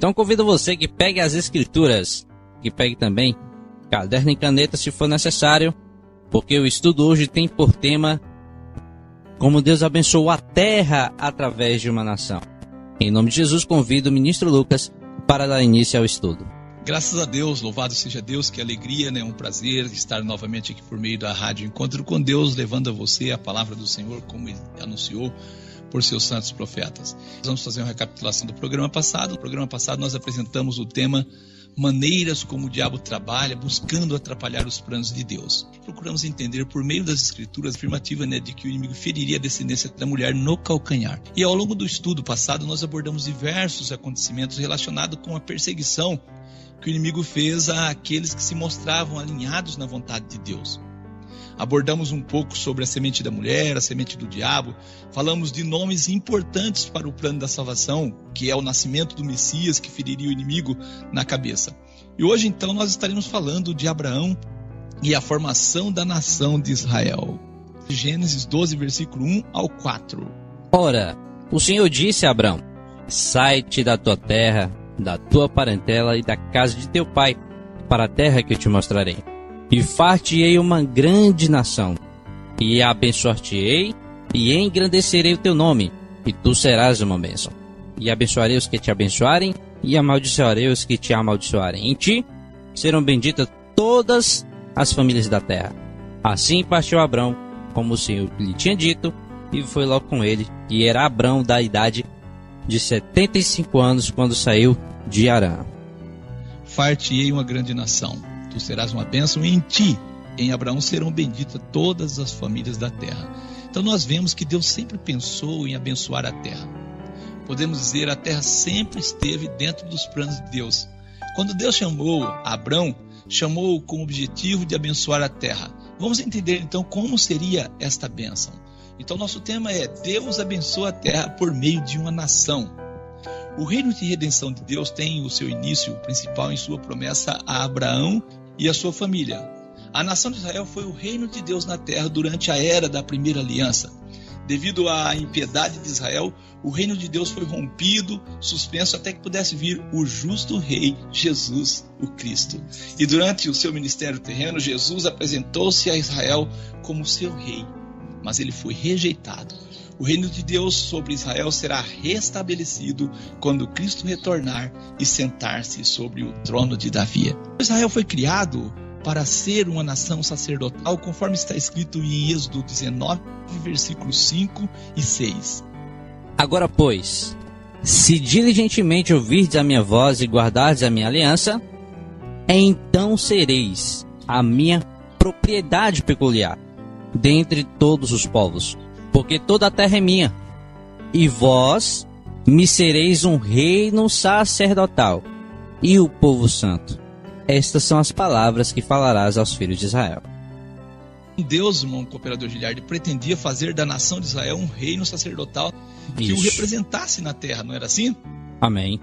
Então convido você que pegue as escrituras, que pegue também caderno e caneta se for necessário, porque o estudo hoje tem por tema como Deus abençoou a terra através de uma nação. Em nome de Jesus, convido o ministro Lucas para dar início ao estudo. Graças a Deus, louvado seja Deus, que alegria, né? Um prazer estar novamente aqui por meio da Rádio Encontro com Deus, levando a você a palavra do Senhor, como Ele anunciou por seus santos profetas. Nós vamos fazer uma recapitulação do programa passado. No programa passado nós apresentamos o tema maneiras como o diabo trabalha, buscando atrapalhar os planos de Deus. Procuramos entender por meio das escrituras afirmativa, né, de que o inimigo feriria a descendência da mulher no calcanhar. E ao longo do estudo passado nós abordamos diversos acontecimentos relacionados com a perseguição que o inimigo fez àqueles que se mostravam alinhados na vontade de Deus. Abordamos um pouco sobre a semente da mulher, a semente do diabo. Falamos de nomes importantes para o plano da salvação, que é o nascimento do Messias, que feriria o inimigo na cabeça. E hoje, então, nós estaremos falando de Abraão e a formação da nação de Israel. Gênesis 12, versículo 1 ao 4. Ora, o Senhor disse a Abraão: sai-te da tua terra, da tua parentela e da casa de teu pai, para a terra que eu te mostrarei. E far-te-ei uma grande nação, e abençoar-te-ei, e engrandecerei o teu nome, e tu serás uma bênção. E abençoarei os que te abençoarem, e amaldiçoarei os que te amaldiçoarem. Em ti serão benditas todas as famílias da terra. Assim partiu Abrão, como o Senhor lhe tinha dito, e foi logo com ele. E era Abrão da idade de 75 anos, quando saiu de Harã. Far-te-ei uma grande nação. Tu serás uma bênção, e em ti, em Abraão, serão benditas todas as famílias da terra. Então nós vemos que Deus sempre pensou em abençoar a terra. Podemos dizer, a terra sempre esteve dentro dos planos de Deus. Quando Deus chamou Abraão, chamou com o objetivo de abençoar a terra. Vamos entender então como seria esta bênção. Então nosso tema é: Deus abençoa a terra por meio de uma nação. O reino de redenção de Deus tem o seu início principal em sua promessa a Abraão e a sua família. A nação de Israel foi o reino de Deus na terra durante a era da primeira aliança. Devido à impiedade de Israel, o reino de Deus foi rompido, suspenso, até que pudesse vir o justo rei Jesus, o Cristo. E durante o seu ministério terreno, Jesus apresentou-se a Israel como seu rei, mas ele foi rejeitado. O reino de Deus sobre Israel será restabelecido quando Cristo retornar e sentar-se sobre o trono de Davi. Israel foi criado para ser uma nação sacerdotal, conforme está escrito em Êxodo 19, versículos 5 e 6. Agora, pois, se diligentemente ouvirdes a minha voz e guardardes a minha aliança, então sereis a minha propriedade peculiar dentre todos os povos, porque toda a terra é minha, e vós me sereis um reino sacerdotal e o povo santo. Estas são as palavras que falarás aos filhos de Israel. Deus, irmão cooperador Giliardi, pretendia fazer da nação de Israel um reino sacerdotal que o representasse na terra, não era assim? Amém.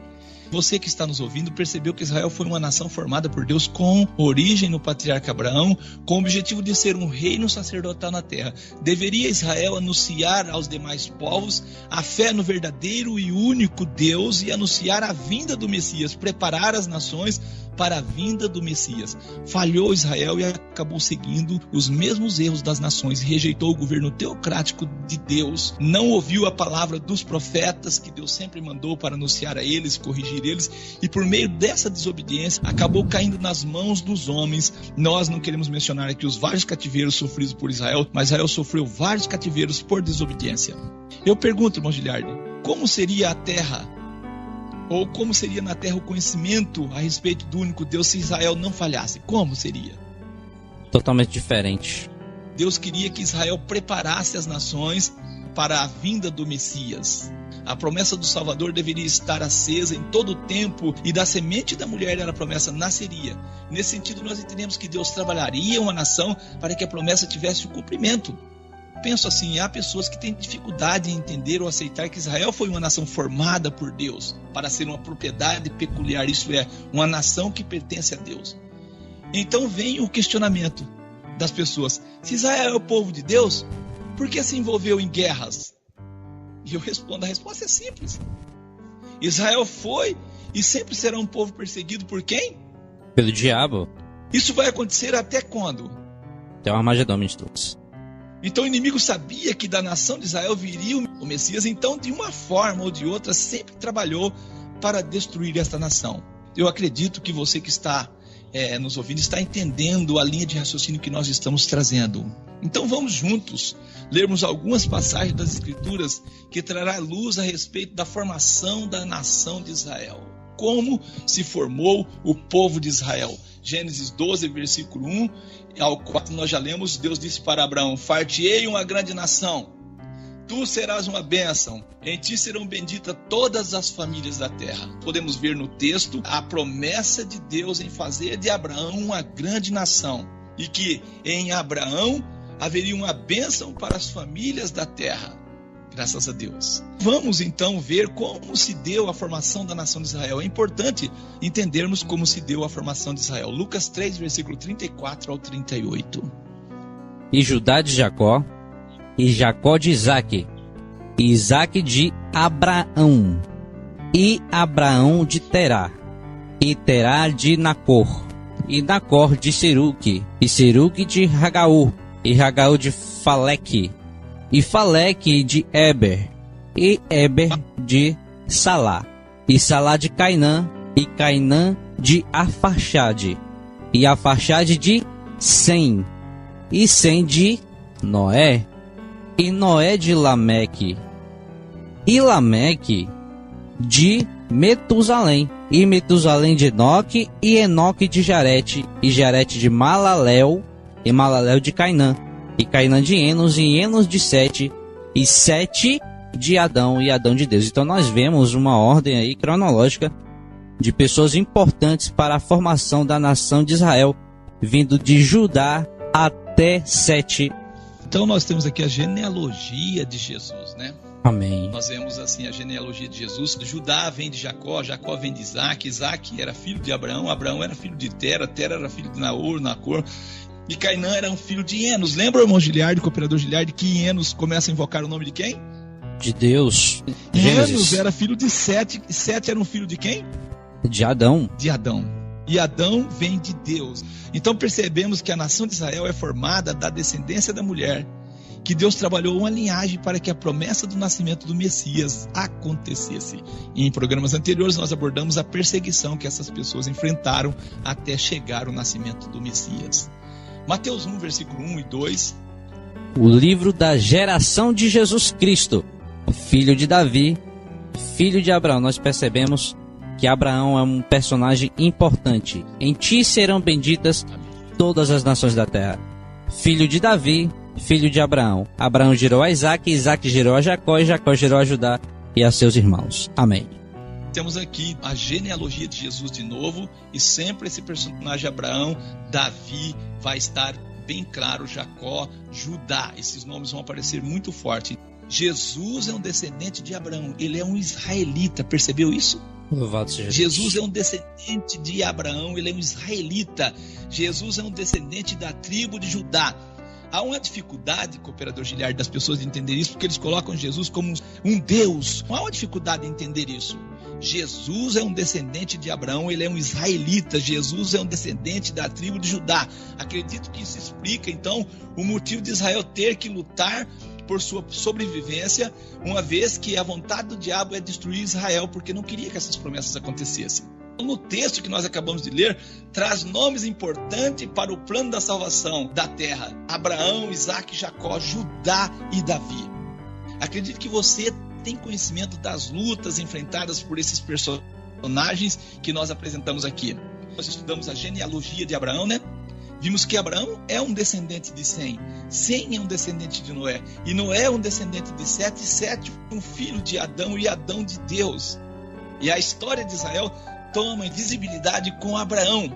Você que está nos ouvindo percebeu que Israel foi uma nação formada por Deus com origem no patriarca Abraão, com o objetivo de ser um reino sacerdotal na terra. Deveria Israel anunciar aos demais povos a fé no verdadeiro e único Deus e anunciar a vinda do Messias, preparar as nações para a vinda do Messias. Falhou Israel e acabou seguindo os mesmos erros das nações e rejeitou o governo teocrático de Deus. Não ouviu a palavra dos profetas que Deus sempre mandou para anunciar a eles, corrigir eles, e por meio dessa desobediência acabou caindo nas mãos dos homens. Nós não queremos mencionar aqui os vários cativeiros sofridos por Israel, mas Israel sofreu vários cativeiros por desobediência. Eu pergunto, irmão Giliardi, como seria a terra? Ou como seria na terra o conhecimento a respeito do único Deus se Israel não falhasse? Como seria? Totalmente diferente. Deus queria que Israel preparasse as nações para a vinda do Messias. A promessa do Salvador deveria estar acesa em todo o tempo, e da semente da mulher a promessa nasceria. Nesse sentido, nós entendemos que Deus trabalharia uma nação para que a promessa tivesse o cumprimento. Penso assim, há pessoas que têm dificuldade em entender ou aceitar que Israel foi uma nação formada por Deus para ser uma propriedade peculiar, isso é, uma nação que pertence a Deus. Então vem o questionamento das pessoas: se Israel é o povo de Deus, por que se envolveu em guerras? E eu respondo, a resposta é simples. Israel foi e sempre será um povo perseguido por quem? Pelo diabo. Isso vai acontecer até quando? Até o Armagedon, ministros. Então o inimigo sabia que da nação de Israel viria o Messias, então de uma forma ou de outra sempre trabalhou para destruir esta nação. Eu acredito que você que está nos ouvindo está entendendo a linha de raciocínio que nós estamos trazendo. Então vamos juntos lermos algumas passagens das Escrituras que trará luz a respeito da formação da nação de Israel. Como se formou o povo de Israel. Gênesis 12, versículo 1 ao 4, nós já lemos, Deus disse para Abraão: far-te-ei uma grande nação, tu serás uma bênção, em ti serão benditas todas as famílias da terra. Podemos ver no texto a promessa de Deus em fazer de Abraão uma grande nação, e que em Abraão haveria uma bênção para as famílias da terra. Graças a Deus. Vamos então ver como se deu a formação da nação de Israel. É importante entendermos como se deu a formação de Israel. Lucas 3, versículo 34 ao 38. E Judá de Jacó, e Jacó de Isaque, e Isaque de Abraão, e Abraão de Terá, e Terá de Nacor, e Nacor de Seruque, e Seruque de Ragaú, e Ragaú de Faleque, e Faleque de Eber, e Eber de Salá, e Salá de Cainã, e Cainã de Arfaxade, e Arfaxade de Sem, e Sem de Noé, e Noé de Lameque, e Lameque de Metusalém, e Metusalém de Enoque, e Enoque de Jarete, e Jarete de Malaléu, e Malaléu de Cainã, e Cainã de Enos, e Enos de Sete, e Sete de Adão, e Adão de Deus. Então nós vemos uma ordem aí cronológica de pessoas importantes para a formação da nação de Israel, vindo de Judá até Sete. Então nós temos aqui a genealogia de Jesus, né? Amém. Nós vemos assim a genealogia de Jesus. Judá vem de Jacó, Jacó vem de Isaque, Isaque era filho de Abraão, Abraão era filho de Tera, Tera era filho de Naor, Nacor, e Cainã era um filho de Enos. Lembra, irmão Giliardi, cooperador Giliardi, que Enos começa a invocar o nome de quem? De Deus. Enos era filho de Sete, e Sete era um filho de quem? De Adão. De Adão. E Adão vem de Deus. Então percebemos que a nação de Israel é formada da descendência da mulher, que Deus trabalhou uma linhagem para que a promessa do nascimento do Messias acontecesse. E em programas anteriores nós abordamos a perseguição que essas pessoas enfrentaram até chegar o nascimento do Messias. Mateus 1, versículo 1 e 2. O livro da geração de Jesus Cristo, filho de Davi, filho de Abraão. Nós percebemos que Abraão é um personagem importante. Em ti serão benditas todas as nações da terra. Filho de Davi, filho de Abraão. Abraão gerou a Isaque, Isaque gerou a Jacó, e Jacó gerou a Judá e a seus irmãos. Amém. Temos aqui a genealogia de Jesus de novo, e sempre esse personagem Abraão, Davi, vai estar bem claro, Jacó, Judá. Esses nomes vão aparecer muito forte. Jesus é um descendente de Abraão, ele é um israelita, percebeu isso? Louvado seja Deus. Jesus é um descendente de Abraão, ele é um israelita. Jesus é um descendente da tribo de Judá. Há uma dificuldade, cooperador Giliardi, das pessoas de entender isso, porque eles colocam Jesus como um Deus. Há uma dificuldade em entender isso. Jesus é um descendente de Abraão, ele é um israelita. Jesus é um descendente da tribo de Judá. Acredito que isso explica, então, o motivo de Israel ter que lutar por sua sobrevivência, uma vez que a vontade do diabo é destruir Israel, porque não queria que essas promessas acontecessem. No texto que nós acabamos de ler, traz nomes importantes para o plano da salvação da terra: Abraão, Isaque, Jacó, Judá e Davi. Acredito que você tem conhecimento das lutas enfrentadas por esses personagens que nós apresentamos aqui. Nós estudamos a genealogia de Abraão, né? Vimos que Abraão é um descendente de Sem. Sem é um descendente de Noé. E Noé é um descendente de Sete. E Sete um filho de Adão, e Adão de Deus. E a história de Israel toma visibilidade com Abraão.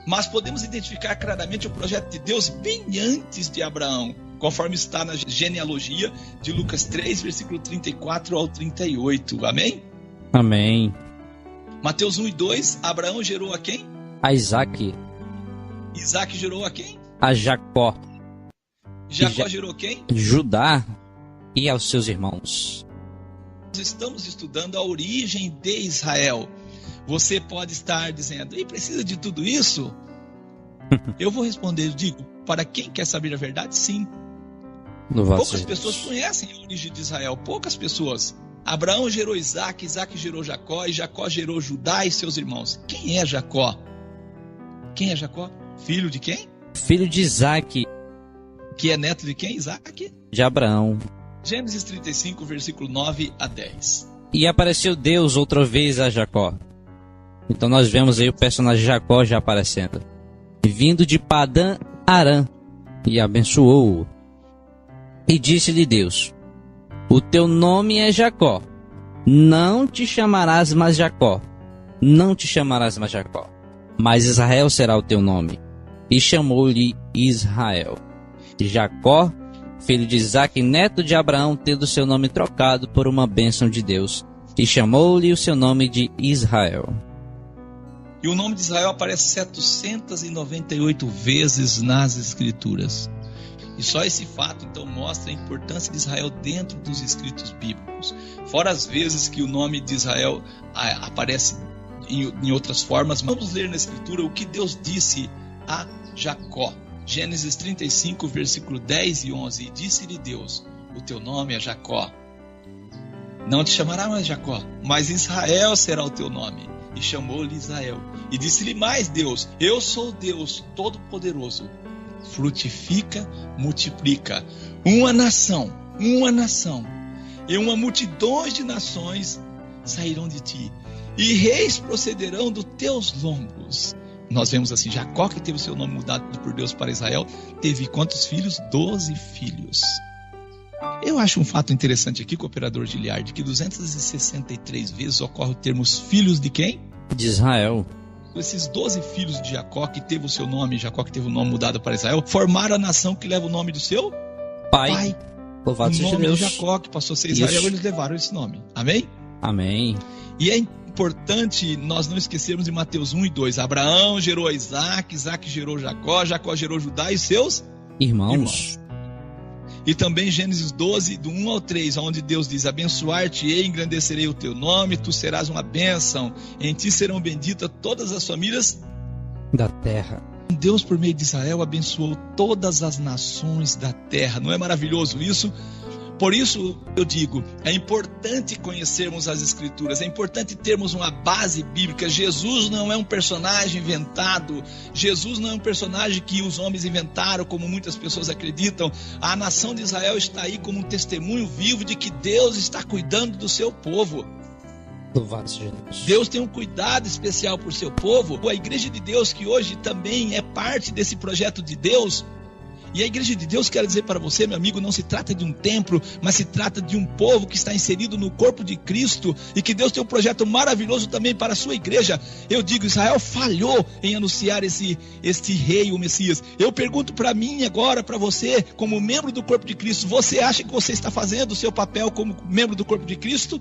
Mas podemos identificar claramente o projeto de Deus bem antes de Abraão, conforme está na genealogia de Lucas 3, versículo 34 ao 38. Amém? Amém. Mateus 1 e 2, Abraão gerou a quem? A Isaque. Isaque gerou a quem? A Jacó. Jacó gerou quem? Judá e aos seus irmãos. Nós estamos estudando a origem de Israel. Você pode estar dizendo, e precisa de tudo isso? Eu vou responder, eu digo, para quem quer saber a verdade, sim. Poucas pessoas conhecem a origem de Israel, poucas pessoas. Abraão gerou Isaac, Isaac gerou Jacó, e Jacó gerou Judá e seus irmãos. Quem é Jacó? Quem é Jacó? Filho de quem? Filho de Isaac. Que é neto de quem? Isaac? De Abraão. Gênesis 35, versículo 9 a 10. E apareceu Deus outra vez a Jacó. Então nós vemos aí o personagem Jacó já aparecendo. Vindo de Padã Arã, e abençoou-o. E disse-lhe Deus: o teu nome é Jacó, não te chamarás mais Jacó, não te chamarás mais Jacó, mas Israel será o teu nome. E chamou-lhe Israel. Jacó, filho de Isaac, neto de Abraão, tendo seu nome trocado por uma bênção de Deus, e chamou-lhe o seu nome de Israel. E o nome de Israel aparece 798 vezes nas Escrituras. E só esse fato, então, mostra a importância de Israel dentro dos escritos bíblicos. Fora as vezes que o nome de Israel aparece em outras formas, vamos ler na Escritura o que Deus disse a Jacó. Gênesis 35, versículo 10 e 11. E disse-lhe Deus: o teu nome é Jacó. Não te chamará mais Jacó, mas Israel será o teu nome. E chamou-lhe Israel. E disse-lhe mais Deus: eu sou Deus Todo-Poderoso. Frutifica, multiplica. Uma nação e uma multidão de nações sairão de ti, e reis procederão dos teus lombos. Nós vemos assim, Jacó, que teve o seu nome mudado por Deus para Israel, teve quantos filhos? 12 filhos. Eu acho um fato interessante aqui, cooperador Giliardi, que 263 vezes ocorre o termo filhos de quem? De Israel. Esses 12 filhos de Jacó, que teve o seu nome, Jacó que teve o nome mudado para Israel, formaram a nação que leva o nome do seu pai. Louvado seja Deus. O nome Deus. de Jacó, que passou a ser Israel, eles levaram esse nome. Amém? Amém. E é importante nós não esquecermos de Mateus 1 e 2. Abraão gerou a Isaac, Isaac gerou Jacó, Jacó gerou Judá e seus irmãos. E também Gênesis 12, do 1 ao 3, onde Deus diz: abençoar-te-ei, engrandecerei o teu nome, tu serás uma bênção, em ti serão benditas todas as famílias da terra. Deus, por meio de Israel, abençoou todas as nações da terra. Não é maravilhoso isso? Por isso eu digo, é importante conhecermos as Escrituras, é importante termos uma base bíblica. Jesus não é um personagem inventado, Jesus não é um personagem que os homens inventaram, como muitas pessoas acreditam. A nação de Israel está aí como um testemunho vivo de que Deus está cuidando do seu povo. Louvado seja Deus. Deus tem um cuidado especial por seu povo. A Igreja de Deus, que hoje também é parte desse projeto de Deus. E a Igreja de Deus, quero dizer para você, meu amigo, não se trata de um templo, mas se trata de um povo que está inserido no corpo de Cristo, e que Deus tem um projeto maravilhoso também para a sua igreja. Eu digo, Israel falhou em anunciar este rei, o Messias. Eu pergunto para mim agora, para você, como membro do corpo de Cristo, você acha que você está fazendo o seu papel como membro do corpo de Cristo?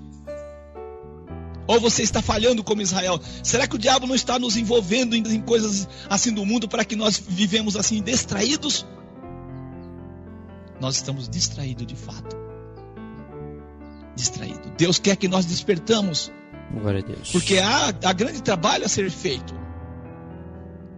Ou você está falhando como Israel? Será que o diabo não está nos envolvendo em coisas assim do mundo para que nós vivemos assim distraídos? Nós estamos distraídos de fato. Distraídos. Deus quer que nós despertamos. Glória a Deus. Porque há grande trabalho a ser feito.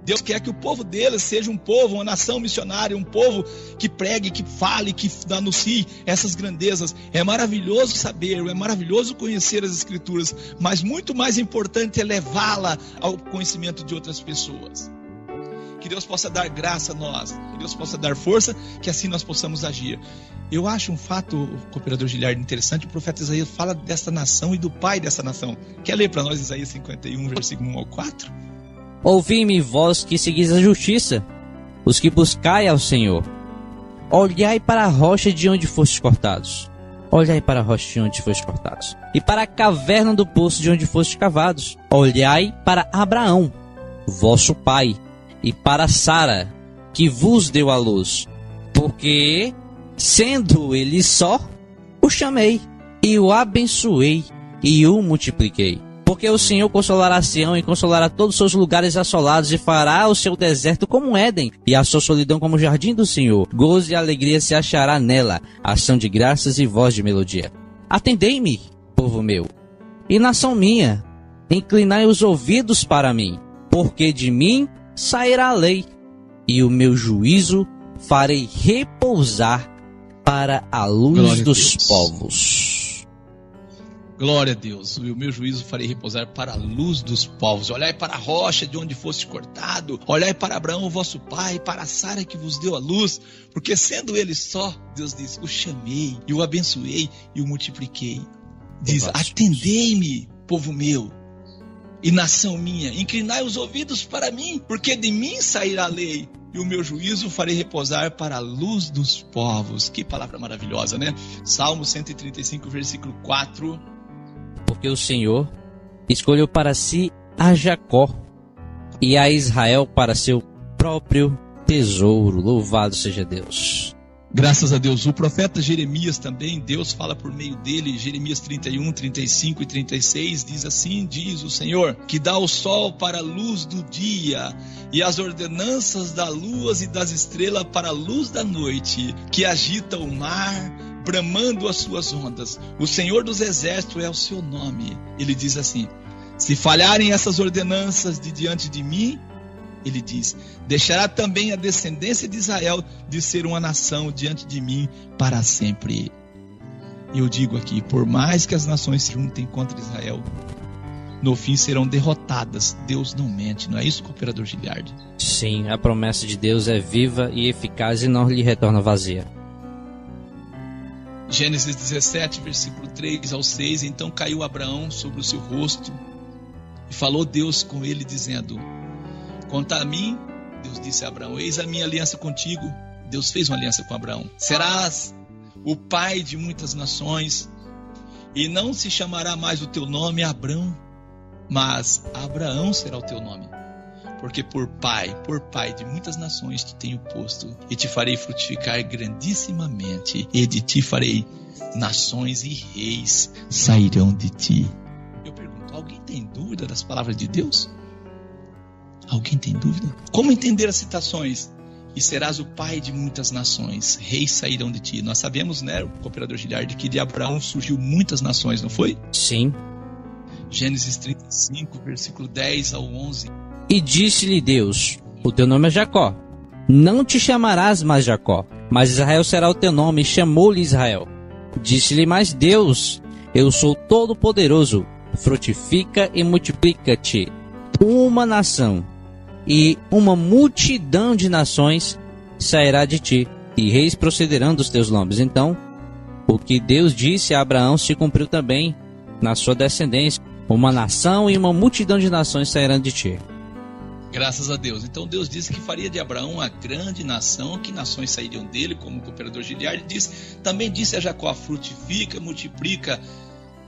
Deus quer que o povo dele seja um povo, uma nação missionária, um povo que pregue, que fale, que anuncie essas grandezas. É maravilhoso saber, é maravilhoso conhecer as Escrituras, mas muito mais importante é levá-la ao conhecimento de outras pessoas. Que Deus possa dar graça a nós, que Deus possa dar força, que assim nós possamos agir. Eu acho um fato, cooperador Giliardi, interessante. O profeta Isaías fala desta nação e do pai dessa nação. Quer ler para nós Isaías 51, versículo 1 ao 4? Ouvi-me, vós que seguis a justiça, os que buscai ao Senhor. Olhai para a rocha de onde fostes cortados. Olhai para a rocha de onde fostes cortados. E para a caverna do poço de onde fostes cavados. Olhai para Abraão, vosso pai, e para Sara, que vos deu a luz, porque, sendo ele só, o chamei, e o abençoei, e o multipliquei. Porque o Senhor consolará Sião, e consolará todos os seus lugares assolados, e fará o seu deserto como um Éden, e a sua solidão como o jardim do Senhor. Gozo e alegria se achará nela, ação de graças e voz de melodia. Atendei-me, povo meu, e nação minha, inclinai os ouvidos para mim, porque de mim sairá a lei, e o meu juízo farei repousar para a luz dos povos. Glória a Deus. E o meu juízo farei repousar para a luz dos povos. Olhai para a rocha de onde foste cortado. Olhai para Abraão, vosso pai, para Sara que vos deu a luz. Porque sendo ele só, Deus diz, o chamei, e o abençoei, e o multipliquei. Diz, atendei-me, povo meu, e nação minha. Inclinai os ouvidos para mim, porque de mim sairá a lei. E o meu juízo farei repousar para a luz dos povos. Que palavra maravilhosa, né? Salmo 135, versículo 4. Porque o Senhor escolheu para si a Jacó e a Israel para seu próprio tesouro. Louvado seja Deus. Graças a Deus. O profeta Jeremias também, Deus fala por meio dele. Jeremias 31, 35 e 36 diz assim, diz o Senhor, que dá o sol para a luz do dia e as ordenanças da lua e das estrelas para a luz da noite, que agita o mar, bramando as suas ondas. O Senhor dos exércitos é o seu nome. Ele diz assim, se falharem essas ordenanças de diante de mim, ele diz, deixará também a descendência de Israel de ser uma nação diante de mim para sempre. Eu digo aqui, por mais que as nações se juntem contra Israel, no fim serão derrotadas. Deus não mente, não é isso, cooperador Giliardi? Sim, a promessa de Deus é viva e eficaz e não lhe retorna vazia. Gênesis 17, versículo 3 ao 6, então caiu Abraão sobre o seu rosto e falou Deus com ele dizendo, quanto a mim, Deus disse a Abraão, eis a minha aliança contigo. Deus fez uma aliança com Abraão. Serás o pai de muitas nações e não se chamará mais o teu nome Abrão, mas Abraão será o teu nome. Porque por pai de muitas nações te tenho posto e te farei frutificar grandissimamente e de ti farei nações e reis sairão de ti. Eu pergunto, alguém tem dúvida das palavras de Deus? Alguém tem dúvida? Como entender as citações? E serás o pai de muitas nações, reis sairão de ti. Nós sabemos, né, o cooperador Giliardi, que de Abraão surgiu muitas nações, não foi? Sim. Gênesis 35, versículo 10 ao 11. E disse-lhe Deus, o teu nome é Jacó. Não te chamarás mais Jacó, mas Israel será o teu nome, e chamou-lhe Israel. Disse-lhe mais Deus, eu sou todo-poderoso, frutifica e multiplica-te. Uma nação e uma multidão de nações sairá de ti, e reis procederão dos teus nomes. Então, o que Deus disse a Abraão se cumpriu também na sua descendência. Uma nação e uma multidão de nações sairão de ti. Graças a Deus. Então Deus disse que faria de Abraão uma grande nação, que nações sairiam dele, como o cooperador Giliardi diz. Também disse a Jacó, frutifica, multiplica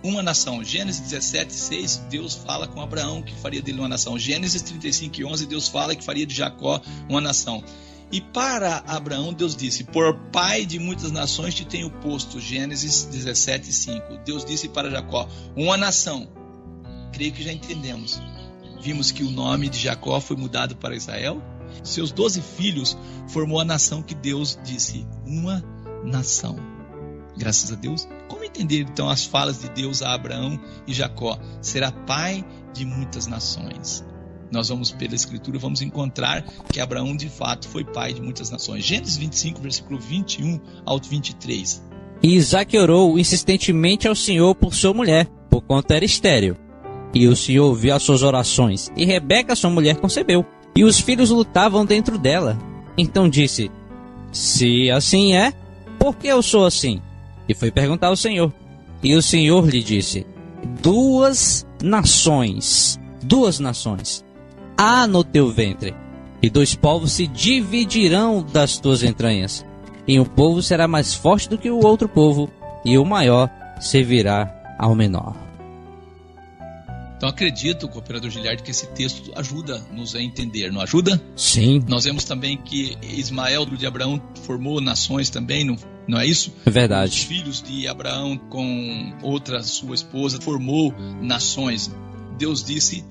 uma nação. Gênesis 17, 6, Deus fala com Abraão que faria dele uma nação. Gênesis 35, 11, Deus fala que faria de Jacó uma nação. E para Abraão, Deus disse, por pai de muitas nações te tenho posto. Gênesis 17, 5. Deus disse para Jacó, uma nação. Creio que já entendemos. Vimos que o nome de Jacó foi mudado para Israel. Seus 12 filhos formou a nação que Deus disse, uma nação. Graças a Deus. Como entender então as falas de Deus a Abraão e Jacó? Será pai de muitas nações. Nós vamos pela escritura, vamos encontrar que Abraão de fato foi pai de muitas nações. Gênesis 25, versículo 21 ao 23. E Isaque orou insistentemente ao Senhor por sua mulher, porquanto era estéril. E o Senhor ouviu as suas orações, e Rebeca, sua mulher, concebeu. E os filhos lutavam dentro dela. Então disse, se assim é, por que eu sou assim? E foi perguntar ao Senhor. E o Senhor lhe disse, duas nações há no teu ventre, e 2 povos se dividirão das tuas entranhas. E um povo será mais forte do que o outro povo, e o maior servirá ao menor. Então acredito, cooperador Giliardi, que esse texto ajuda-nos a entender, não ajuda? Sim. Nós vemos também que Ismael de Abraão formou nações também, não é isso? É verdade. Os filhos de Abraão com outra sua esposa formou nações. Deus disse,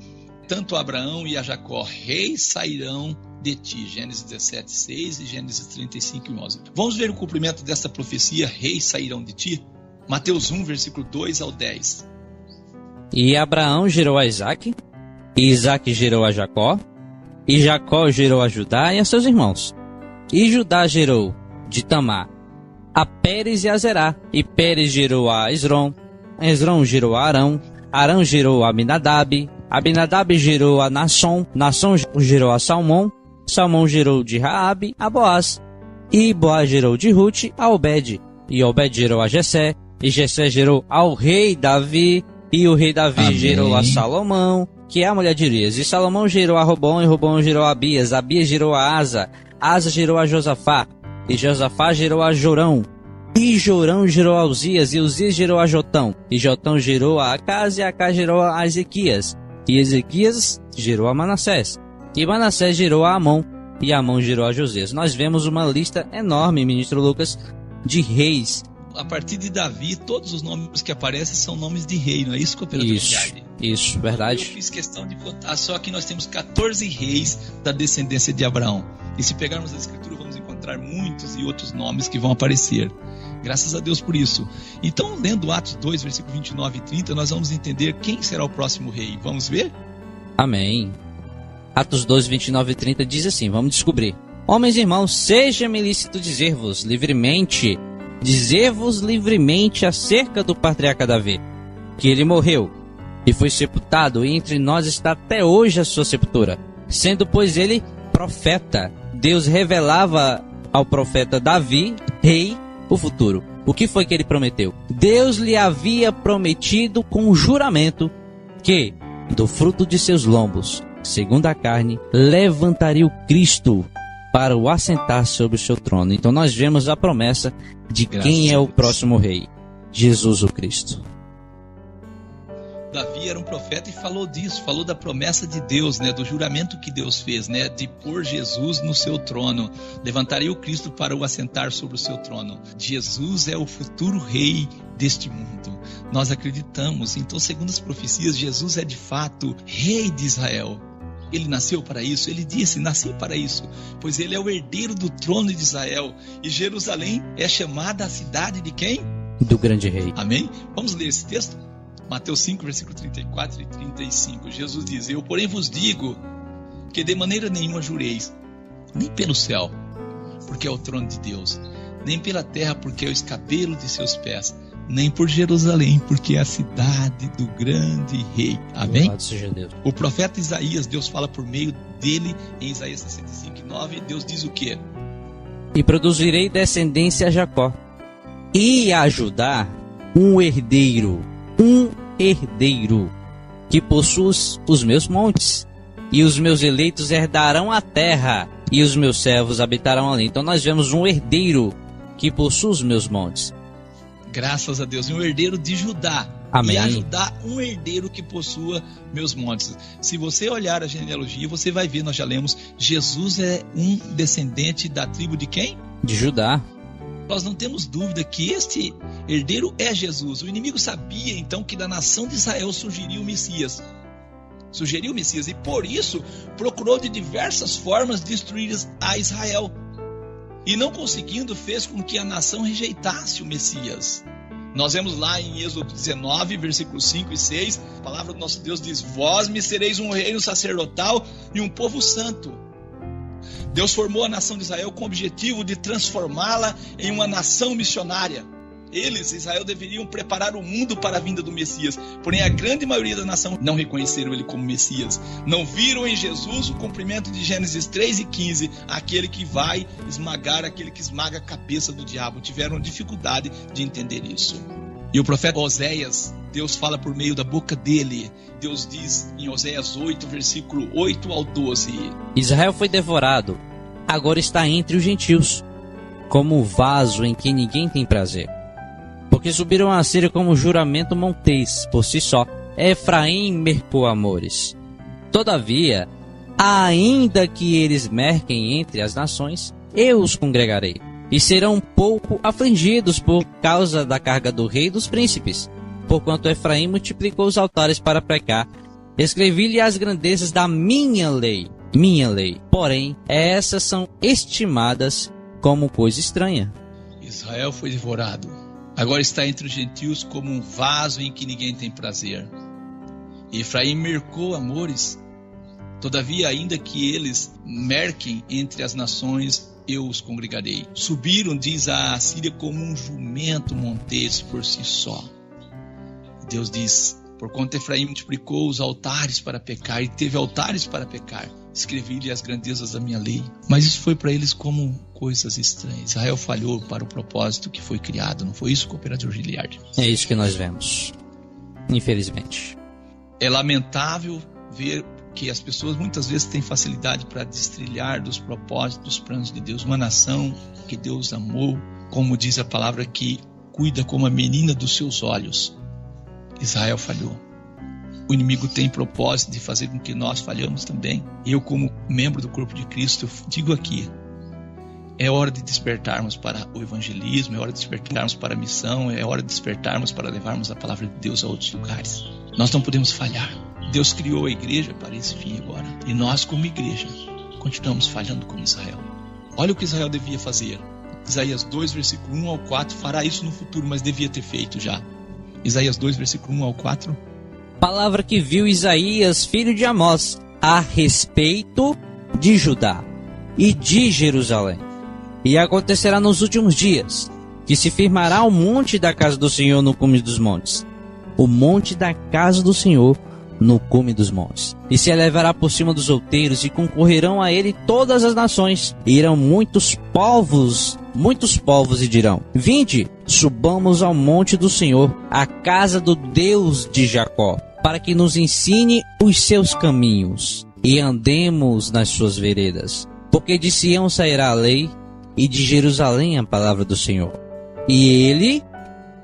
tanto a Abraão e a Jacó, reis sairão de ti. Gênesis 17, 6 e Gênesis 35, 11. Vamos ver o cumprimento dessa profecia, reis sairão de ti? Mateus 1, versículo 2 ao 10. E Abraão gerou a Isaque, e Isaque gerou a Jacó, e Jacó gerou a Judá e a seus irmãos. E Judá gerou de Tamar a Pérez e a Zerá, e Pérez gerou a Esrom, Esrom gerou a Arão, Arão gerou a Aminadab, Aminadab gerou a Nasson, Nasson gerou a Salmão, Salmão gerou de Raabe a Boaz, e Boaz gerou de Ruth a Obed, e Obed gerou a Jessé, e Jessé gerou ao rei Davi, e o rei Davi Amém. gerou a Salomão, que é a mulher de Urias, e Salomão gerou a Robão, e Robão gerou a Abias, Abias gerou a Asa, Asa gerou a Josafá, e Josafá gerou a Jorão, e Jorão gerou a Uzias, e Uzias gerou a Jotão, e Jotão gerou a Acaz, e Acaz gerou a Ezequias, e Ezequias gerou a Manassés, e Manassés gerou a Amon, e Amon gerou a Josias. Nós vemos uma lista enorme, ministro Lucas, de reis. A partir de Davi, todos os nomes que aparecem são nomes de rei, não é isso, cooperador? Isso, verdade. Eu fiz questão de contar, só que nós temos 14 reis da descendência de Abraão. E se pegarmos a escritura, vamos encontrar muitos e outros nomes que vão aparecer. Graças a Deus por isso. Então, lendo Atos 2, versículo 29 e 30, nós vamos entender quem será o próximo rei. Vamos ver? Amém. Atos 2, 29 e 30 diz assim, vamos descobrir. Homens e irmãos, seja-me lícito dizer-vos livremente acerca do patriarca Davi, que ele morreu e foi sepultado, e entre nós está até hoje a sua sepultura. Sendo, pois, ele profeta, Deus revelava ao profeta Davi, rei, o futuro. O que foi que ele prometeu? Deus lhe havia prometido com juramento que, do fruto de seus lombos, segundo a carne, levantaria o Cristo para o assentar sobre o seu trono. Então nós vemos a promessa de quem é o próximo rei, Jesus o Cristo. Davi era um profeta e falou disso, falou da promessa de Deus, né, do juramento que Deus fez, né, de pôr Jesus no seu trono, levantaria o Cristo para o assentar sobre o seu trono. Jesus é o futuro rei deste mundo. Nós acreditamos, então, segundo as profecias, Jesus é de fato rei de Israel. Ele nasceu para isso, ele disse, nasci para isso, pois ele é o herdeiro do trono de Israel, e Jerusalém é chamada a cidade de quem? Do grande rei. Amém? Vamos ler esse texto? Mateus 5, versículo 34 e 35. Jesus diz, eu porém vos digo que de maneira nenhuma jureis, nem pelo céu, porque é o trono de Deus, nem pela terra, porque é o escabelo de seus pés, nem por Jerusalém, porque é a cidade do grande rei. Amém? Louvado seja Deus. O profeta Isaías, Deus fala por meio dele em Isaías 65, 9, Deus diz o quê? E produzirei descendência a Jacó, e a Judá um herdeiro, que possua os meus montes, e os meus eleitos herdarão a terra, e os meus servos habitarão ali. Então nós vemos um herdeiro que possui os meus montes. Graças a Deus, um herdeiro de Judá. Amém. E a Judá, um herdeiro que possua meus montes. Se você olhar a genealogia, você vai ver, nós já lemos, Jesus é um descendente da tribo de quem? De Judá. Nós não temos dúvida que este herdeiro é Jesus. O inimigo sabia então que da nação de Israel surgiria o Messias. Sugeriu o Messias e por isso procurou de diversas formas destruir a Israel. E não conseguindo, fez com que a nação rejeitasse o Messias. Nós vemos lá em Êxodo 19, versículos 5 e 6, a palavra do nosso Deus diz, vós me sereis um reino sacerdotal e um povo santo. Deus formou a nação de Israel com o objetivo de transformá-la em uma nação missionária. Eles, Israel, deveriam preparar o mundo para a vinda do Messias. Porém, a grande maioria da nação não reconheceram ele como Messias. Não viram em Jesus o cumprimento de Gênesis 3 e 15, aquele que vai esmagar, aquele que esmaga a cabeça do diabo. Tiveram dificuldade de entender isso. E o profeta Oséias, Deus fala por meio da boca dele. Deus diz em Oséias 8, versículo 8 ao 12. Israel foi devorado, agora está entre os gentios, como um vaso em que ninguém tem prazer. Porque subiram a Síria como juramento montês, por si só. Efraim mercou amores. Todavia, ainda que eles merquem entre as nações, eu os congregarei. E serão pouco afligidos por causa da carga do rei e dos príncipes. Porquanto Efraim multiplicou os altares para pecar. Escrevi-lhe as grandezas da minha lei. Porém, essas são estimadas como coisa estranha. Israel foi devorado. Agora está entre os gentios como um vaso em que ninguém tem prazer. Efraim mercou amores, todavia, ainda que eles merquem entre as nações, eu os congregarei. Subiram, diz a Assíria, como um jumento montês por si só. Deus diz: porquanto Efraim multiplicou os altares para pecar, e teve altares para pecar, escrevi-lhe as grandezas da minha lei. Mas isso foi para eles como coisas estranhas. Israel falhou para o propósito que foi criado. Não foi isso, cooperador Giliardi? É isso que nós vemos, infelizmente. É lamentável ver que as pessoas muitas vezes têm facilidade para destrilhar dos propósitos, dos planos de Deus. Uma nação que Deus amou, como diz a palavra, que cuida como a menina dos seus olhos. Israel falhou. O inimigo tem propósito de fazer com que nós falhamos também. Eu, como membro do corpo de Cristo, digo aqui: é hora de despertarmos para o evangelismo, é hora de despertarmos para a missão, é hora de despertarmos para levarmos a palavra de Deus a outros lugares. Nós não podemos falhar. Deus criou a igreja para esse fim agora. E nós, como igreja, continuamos falhando como Israel. Olha o que Israel devia fazer. Isaías 2, versículo 1 ao 4, fará isso no futuro, mas devia ter feito já. Isaías 2, versículo 1 ao 4. Palavra que viu Isaías, filho de Amós, a respeito de Judá e de Jerusalém. E acontecerá nos últimos dias, que se firmará o monte da casa do Senhor no cume dos montes. O monte da casa do Senhor no cume dos montes. E se elevará por cima dos outeiros, e concorrerão a ele todas as nações. E irão muitos povos e dirão: vinde, subamos ao monte do Senhor, à casa do Deus de Jacó, para que nos ensine os seus caminhos, e andemos nas suas veredas. Porque de Sião sairá a lei, e de Jerusalém a palavra do Senhor. E ele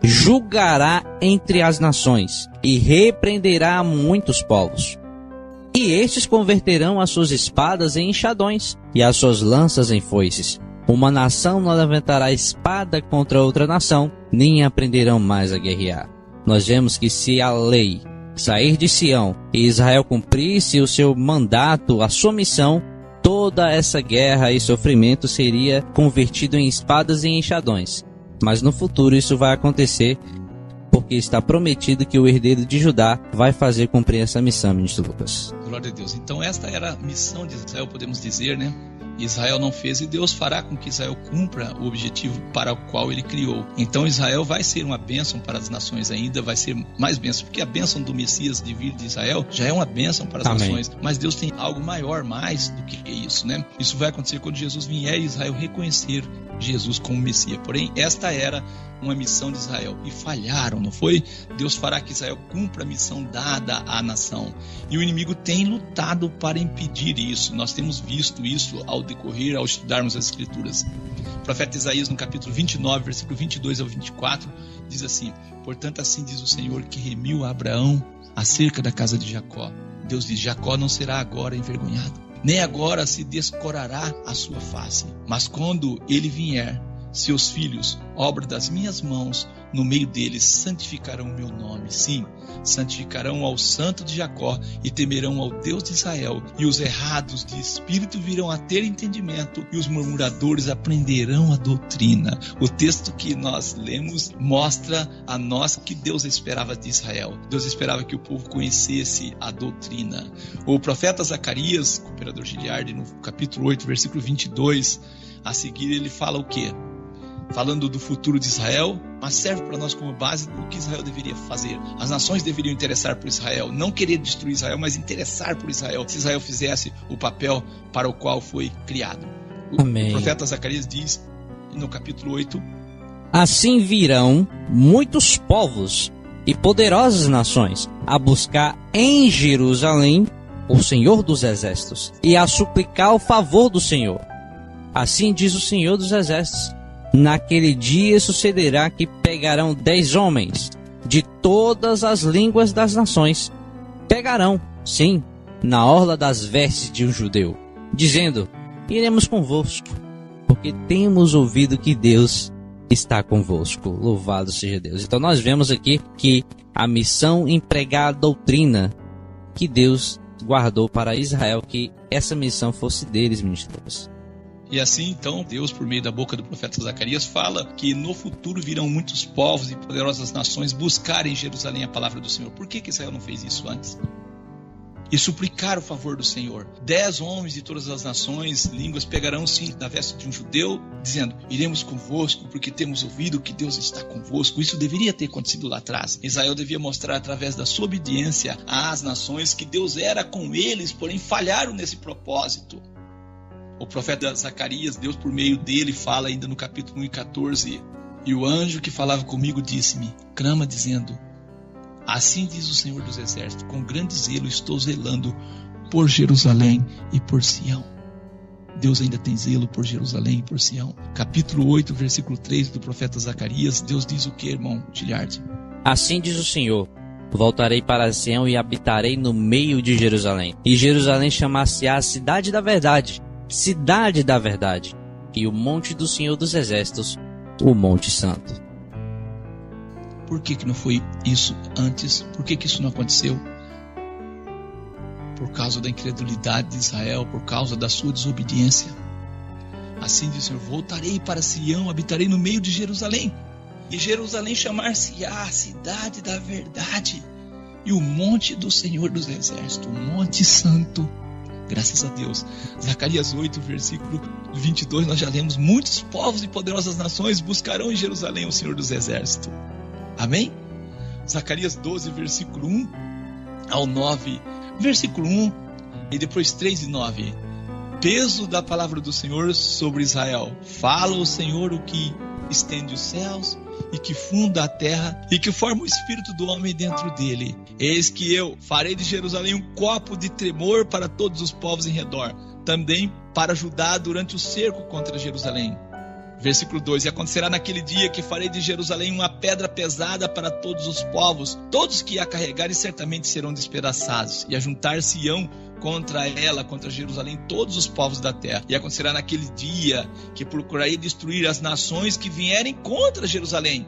julgará entre as nações, e repreenderá muitos povos. E estes converterão as suas espadas em enxadões, e as suas lanças em foices. Uma nação não levantará espada contra outra nação, nem aprenderão mais a guerrear. Nós vemos que se a lei sair de Sião, e Israel cumprisse o seu mandato, a sua missão, toda essa guerra e sofrimento seria convertido em espadas e enxadões. Mas no futuro isso vai acontecer, porque está prometido que o herdeiro de Judá vai fazer cumprir essa missão, ministro Lucas. Glória a Deus. Então esta era a missão de Israel, podemos dizer, né? Israel não fez, e Deus fará com que Israel cumpra o objetivo para o qual ele criou. Então Israel vai ser uma bênção para as nações ainda, vai ser mais bênção, porque a bênção do Messias de vir de Israel já é uma bênção para as Amém. Nações, mas Deus tem algo maior, mais do que isso, né? Isso vai acontecer quando Jesus vier e Israel reconhecer Jesus como Messias. Porém, esta era uma missão de Israel, e falharam, não foi? Deus fará que Israel cumpra a missão dada à nação, e o inimigo tem lutado para impedir isso. Nós temos visto isso ao decorrer, ao estudarmos as Escrituras. O profeta Isaías, no capítulo 29, versículo 22 ao 24, diz assim: portanto, assim diz o Senhor, que remiu a Abraão acerca da casa de Jacó. Deus diz: Jacó não será agora envergonhado, nem agora se descorará a sua face, mas quando ele vier, seus filhos, obra das minhas mãos, no meio deles santificarão o meu nome. Sim, santificarão ao santo de Jacó e temerão ao Deus de Israel. E os errados de espírito virão a ter entendimento, e os murmuradores aprenderão a doutrina. O texto que nós lemos mostra a nós que Deus esperava de Israel. Deus esperava que o povo conhecesse a doutrina. O profeta Zacarias, cooperador Giliardi, no capítulo 8, versículo 22, a seguir ele fala o quê? Falando do futuro de Israel, mas serve para nós como base do que Israel deveria fazer. As nações deveriam interessar por Israel, não querer destruir Israel, mas interessar por Israel, se Israel fizesse o papel para o qual foi criado. Amém. O profeta Zacarias diz, no capítulo 8, assim virão muitos povos e poderosas nações a buscar em Jerusalém o Senhor dos Exércitos, e a suplicar o favor do Senhor. Assim diz o Senhor dos Exércitos: naquele dia sucederá que pegarão 10 homens de todas as línguas das nações. Pegarão, sim, na orla das vestes de um judeu, dizendo: iremos convosco, porque temos ouvido que Deus está convosco. Louvado seja Deus. Então nós vemos aqui que a missão empregar a doutrina que Deus guardou para Israel, que essa missão fosse deles, ministros. E assim, então, Deus, por meio da boca do profeta Zacarias, fala que no futuro virão muitos povos e poderosas nações buscar em Jerusalém a palavra do Senhor. Por que Israel não fez isso antes? E suplicar o favor do Senhor. 10 homens de todas as nações, línguas, pegarão-se na veste de um judeu, dizendo: iremos convosco, porque temos ouvido que Deus está convosco. Isso deveria ter acontecido lá atrás. Israel devia mostrar através da sua obediência às nações que Deus era com eles, porém falharam nesse propósito. O profeta Zacarias, Deus por meio dele, fala ainda no capítulo 1 e 14: e o anjo que falava comigo disse-me, clama dizendo: assim diz o Senhor dos Exércitos, com grande zelo estou zelando por Jerusalém e por Sião. Deus ainda tem zelo por Jerusalém e por Sião. Capítulo 8, versículo 3 do profeta Zacarias, Deus diz o que, irmão Giliardi? Assim diz o Senhor: voltarei para Sião e habitarei no meio de Jerusalém. E Jerusalém chamar-se-á cidade da verdade, cidade da verdade, e o monte do Senhor dos Exércitos, o Monte Santo. Por que não foi isso antes? Por que isso não aconteceu? Por causa da incredulidade de Israel, por causa da sua desobediência. Assim diz o Senhor: voltarei para Sião, habitarei no meio de Jerusalém. E Jerusalém chamar-se-á a cidade da verdade, e o monte do Senhor dos Exércitos, o Monte Santo. Graças a Deus. Zacarias 8, versículo 22, nós já lemos: muitos povos e poderosas nações buscarão em Jerusalém o Senhor dos Exércitos. Amém? Zacarias 12, versículo 1 ao 9. Versículo 1 e depois 3 e 9. Peso da palavra do Senhor sobre Israel. Fala o Senhor, o que estende os céus e que funda a terra e que forma o espírito do homem dentro dele. Eis que eu farei de Jerusalém um copo de tremor para todos os povos em redor, também para Judá durante o cerco contra Jerusalém. Versículo 2: e acontecerá naquele dia que farei de Jerusalém uma pedra pesada para todos os povos, todos que a carregarem certamente serão despedaçados, e ajuntar-se-ão contra ela, contra Jerusalém, todos os povos da terra. E acontecerá naquele dia que procurarei destruir as nações que vierem contra Jerusalém.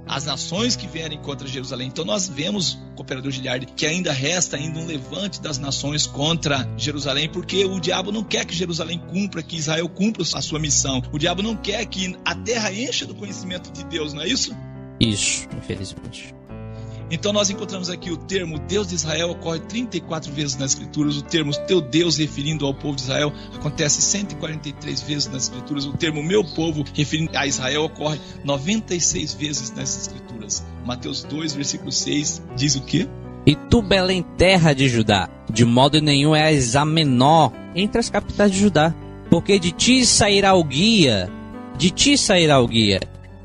As nações que vierem contra Jerusalém. Então nós vemos, cooperador Giliardi, que ainda resta um levante das nações contra Jerusalém, porque o diabo não quer que Jerusalém cumpra, que Israel cumpra a sua missão. O diabo não quer que a terra encha do conhecimento de Deus, não é isso? Isso, infelizmente. Então nós encontramos aqui o termo Deus de Israel ocorre 34 vezes nas Escrituras. O termo teu Deus, referindo ao povo de Israel, acontece 143 vezes nas Escrituras. O termo meu povo, referindo a Israel, ocorre 96 vezes nas Escrituras. Mateus 2, versículo 6, diz o quê? E tu, Belém, terra de Judá, de modo nenhum és a menor entre as capitais de Judá, porque de ti sairá o guia,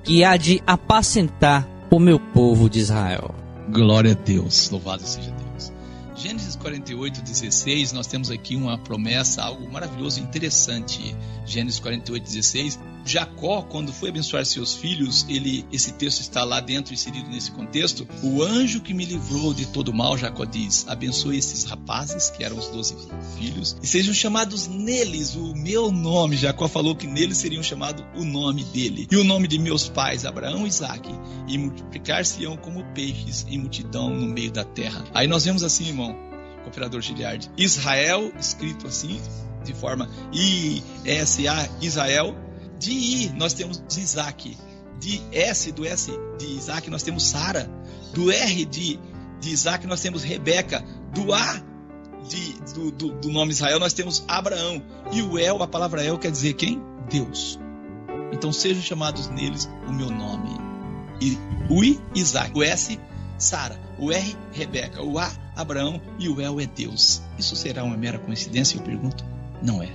que há de apacentar o meu povo de Israel. Glória a Deus, louvado seja Deus. Gênesis 48, 16, nós temos aqui uma promessa, algo maravilhoso e interessante. Gênesis 48, 16, Jacó, quando foi abençoar seus filhos, esse texto está lá dentro, inserido nesse contexto. O anjo que me livrou de todo mal, Jacó diz, abençoe esses rapazes, que eram os 12 filhos, e sejam chamados neles o meu nome. Jacó falou que neles seriam chamados o nome dele. E o nome de meus pais, Abraão e Isaque, e multiplicar-se-ão como peixes em multidão no meio da terra. Aí nós vemos assim, irmão, cooperador Giliardi, Israel, escrito assim, de forma I-S-A, Israel. De I nós temos Isaac, de S, do S de Isaac nós temos Sara, do R de Isaac nós temos Rebeca, do A do nome Israel nós temos Abraão, e o El, a palavra El quer dizer quem? Deus. Então sejam chamados neles o meu nome. E o I, Isaac, o S, Sara, o R, Rebeca, o A, Abraão, e o El é Deus. Isso será uma mera coincidência, eu pergunto? Não é.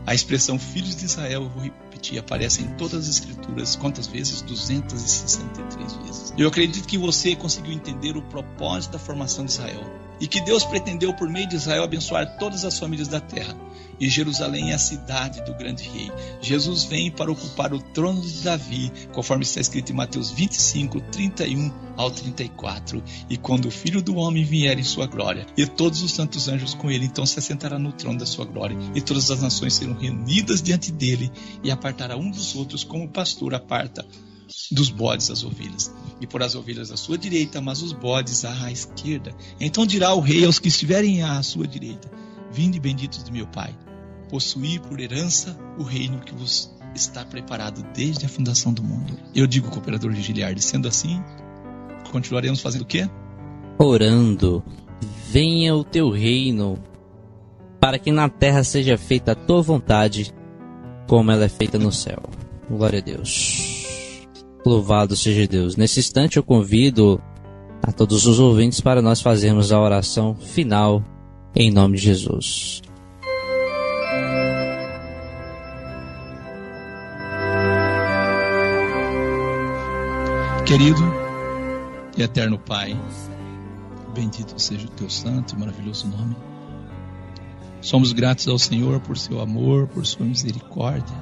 A expressão filhos de Israel, eu vou repetir, aparece em todas as Escrituras. Quantas vezes? 263 vezes. Eu acredito que você conseguiu entender o propósito da formação de Israel. E que Deus pretendeu, por meio de Israel, abençoar todas as famílias da terra. E Jerusalém é a cidade do grande rei. Jesus vem para ocupar o trono de Davi, conforme está escrito em Mateus 25, 31 ao 34. E quando o Filho do Homem vier em sua glória, e todos os santos anjos com ele, então se assentará no trono da sua glória. E todas as nações serão reunidas diante dele, e apartará um dos outros, como o pastor aparta dos bodes as ovelhas. E por as ovelhas à sua direita, mas os bodes à esquerda. Então dirá o rei aos que estiverem à sua direita: vinde benditos de meu Pai, possuir por herança o reino que vos está preparado desde a fundação do mundo. Eu digo, cooperador de Giliardi, sendo assim, continuaremos fazendo o quê? Orando, venha o teu reino, para que na terra seja feita a tua vontade, como ela é feita no céu. Glória a Deus. Louvado seja Deus. Nesse instante eu convido a todos os ouvintes para nós fazermos a oração final em nome de Jesus. Querido e eterno Pai, bendito seja o teu santo e maravilhoso nome. Somos gratos ao Senhor por seu amor, por sua misericórdia,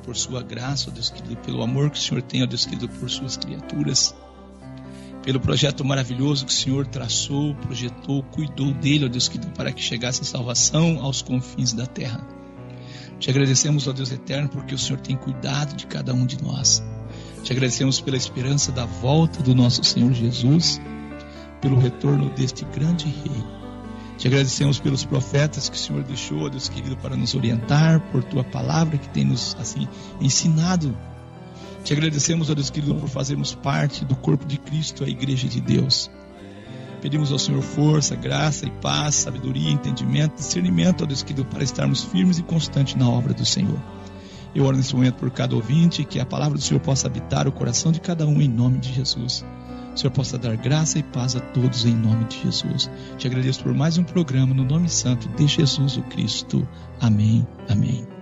por sua graça, ó Deus querido, pelo amor que o Senhor tem, ó Deus querido, por suas criaturas, pelo projeto maravilhoso que o Senhor traçou, projetou, cuidou dele, ó Deus querido, para que chegasse a salvação aos confins da terra. Te agradecemos, ó Deus eterno, porque o Senhor tem cuidado de cada um de nós. Te agradecemos pela esperança da volta do nosso Senhor Jesus, pelo retorno deste grande Rei. Te agradecemos pelos profetas que o Senhor deixou, ó Deus querido, para nos orientar, por tua palavra que tem nos assim ensinado. Te agradecemos, ó Deus querido, por fazermos parte do corpo de Cristo, a Igreja de Deus. Pedimos ao Senhor força, graça e paz, sabedoria, entendimento, discernimento, ó Deus querido, para estarmos firmes e constantes na obra do Senhor. Eu oro nesse momento por cada ouvinte, que a palavra do Senhor possa habitar o coração de cada um em nome de Jesus. O Senhor possa dar graça e paz a todos em nome de Jesus. Te agradeço por mais um programa no nome santo de Jesus o Cristo. Amém. Amém.